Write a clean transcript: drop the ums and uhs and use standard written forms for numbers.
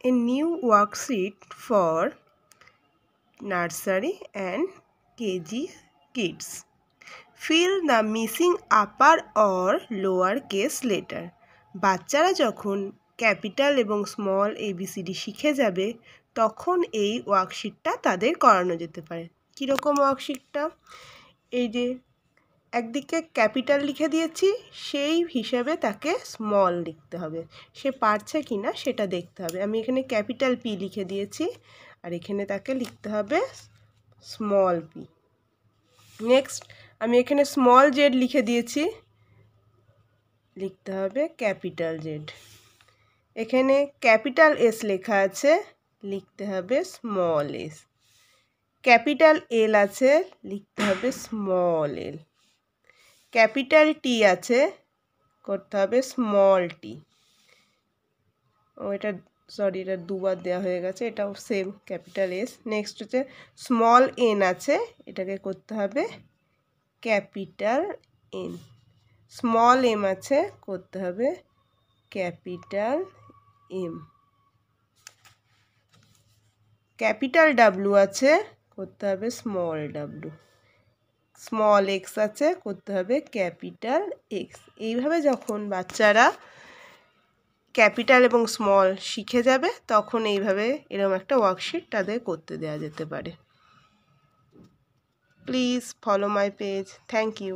A new worksheet for nursery and KG kids. Fill the missing upper or lower case letter. বাচ্চারা যখন capital এবং small ABCD শিখে যাবে তখন এই ওয়ার্কশিটটা তাদের করানো যেতে পারে। কীরকম ওয়ার্কশিটটা? এই যে একদিকে ক্যাপিটাল লিখে দিয়েছি, সেই হিসাবে তাকে স্মল লিখতে হবে। সে পারছে কি না সেটা দেখতে হবে। আমি এখানে ক্যাপিটাল P লিখে দিয়েছি, আর এখানে তাকে লিখতে হবে স্মল p। নেক্সট আমি এখানে স্মল z লিখে দিয়েছি, লিখতে হবে ক্যাপিটাল Z। এখানে ক্যাপিটাল S লেখা আছে, লিখতে হবে স্মল s। ক্যাপিটাল L আছে, লিখতে হবে স্মল l। ক্যাপিটাল T আছে, করতে হবে স্মল t। এটা এটা দুবার দেওয়া হয়ে গেছে, এটাও সেম ক্যাপিটাল S। নেক্সট হচ্ছে স্মল n আছে, এটাকে করতে হবে ক্যাপিটাল N। স্মল m আছে, করতে হবে ক্যাপিটাল M। ক্যাপিটাল W আছে, করতে হবে স্মল w। স্মল x আছে, করতে হবে ক্যাপিটাল X। এইভাবে যখন বাচ্চারা ক্যাপিটাল এবং স্মল শিখে যাবে তখন এইভাবে এরকম একটা ওয়ার্কশিট তাদের করতে দেওয়া যেতে পারে। Please follow my page. Thank you.